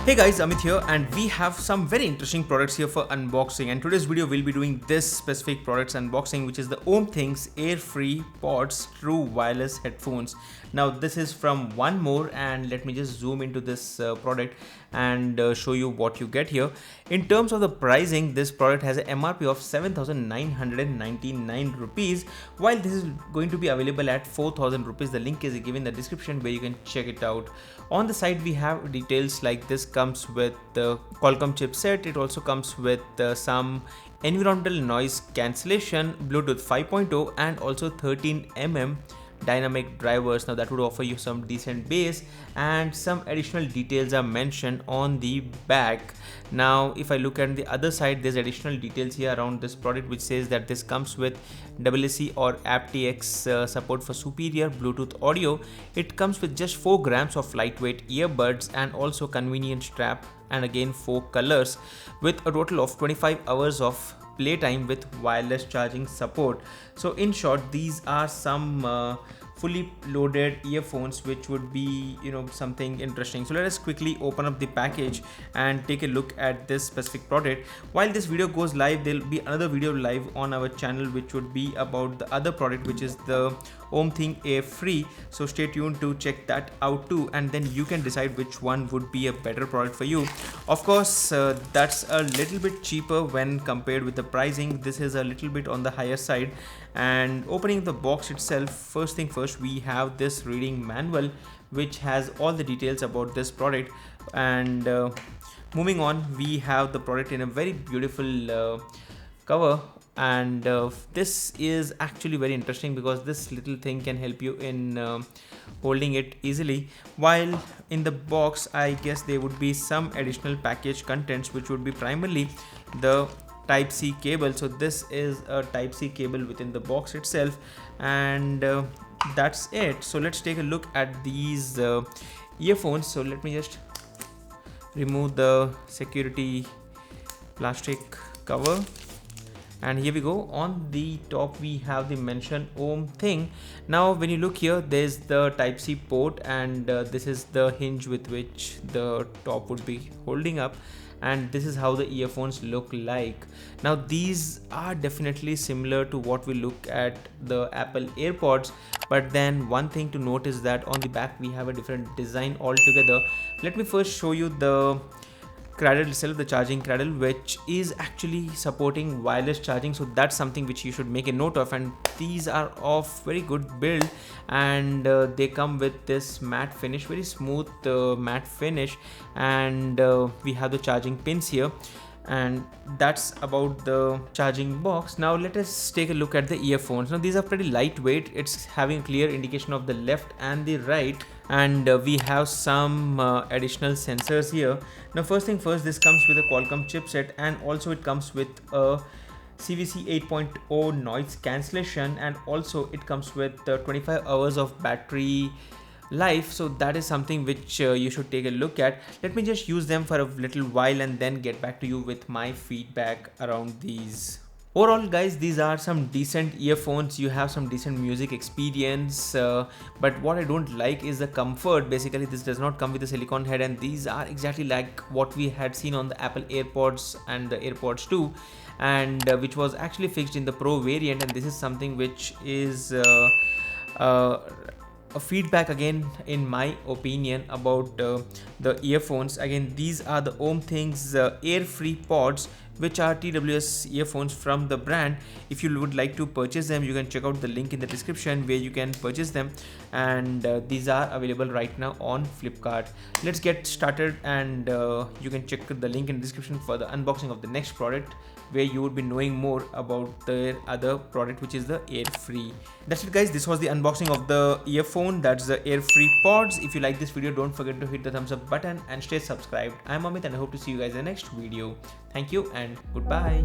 Hey guys, Amit here, and we have some very interesting products here for unboxing. And today's video we'll be doing this specific products unboxing, which is the omthing's AirFree Pods True Wireless Headphones. Now this is from 1MORE, and let me just zoom into this product and show you what you get here. In terms of the pricing, this product has an MRP of 7,999 rupees, while this is going to be available at 4,000 rupees. The link is given in the description where you can check it out. On the side we have details like this comes with the Qualcomm chipset. It also comes with some environmental noise cancellation, Bluetooth 5.0, and also 13mm dynamic drivers. Now that would offer you some decent bass, and some additional details are mentioned on the back. Now if I look at the other side, there's additional details here around this product, which says that this comes with AAC or aptX support for superior Bluetooth audio. It comes with just 4 grams of lightweight earbuds and also convenient strap, and again 4 colors, with a total of 25 hours of playtime with wireless charging support. So in short, these are some fully loaded earphones which would be something interesting. So let us quickly open up the package and take a look at this specific product. While this video goes live, there will be another video live on our channel which would be about the other product, which is the omthing AirFree. So stay tuned to check that out too, and then you can decide which one would be a better product for you. Of course, that's a little bit cheaper when compared with the pricing. This is a little bit on the higher side. And opening the box itself, first thing first, we have this reading manual which has all the details about this product. And moving on, we have the product in a very beautiful cover, and this is actually very interesting because this little thing can help you in holding it easily. While in the box, I guess there would be some additional package contents, which would be primarily the Type-C cable. So this is a Type-C cable within the box itself, and that's it. So let's take a look at these earphones. So let me just remove the security plastic cover, and here we go. On the top we have the mention omthing. Now when you look here, there's the Type-C port, and this is the hinge with which the top would be holding up, and this is how the earphones look like. Now these are definitely similar to what we look at the Apple AirPods, but then one thing to note is that on the back we have a different design altogether. Let me first show you the cradle itself, the charging cradle, which is actually supporting wireless charging. So that's something which you should make a note of, and these are of very good build, and they come with this matte finish, very smooth matte finish, and we have the charging pins here. And that's about the charging box. Now let us take a look at the earphones. Now these are pretty lightweight. It's having a clear indication of the left and the right, and we have some additional sensors here. Now first thing first, this comes with a Qualcomm chipset, and also it comes with a CVC 8.0 noise cancellation, and also it comes with 25 hours of battery life. So that is something which you should take a look at. Let me just use them for a little while and then get back to you with my feedback around these. Overall guys, these are some decent earphones. You have some decent music experience, but what I don't like is the comfort. Basically this does not come with a silicone head, and these are exactly like what we had seen on the Apple AirPods and the AirPods 2, and which was actually fixed in the Pro variant. And this is something which is a feedback again in my opinion about the earphones. Again, these are the omthing's AirFree Pods, which are TWS earphones from the brand. If you would like to purchase them, you can check out the link in the description where you can purchase them, and these are available right now on Flipkart. Let's get started, and you can check the link in the description for the unboxing of the next product, where you would be knowing more about their other product, which is the AirFree. That's it guys, this was the unboxing of the earphone, that's the AirFree Pods. If you like this video, don't forget to hit the thumbs up button and stay subscribed. I'm Amit, and I hope to see you guys in the next video. Thank you and goodbye.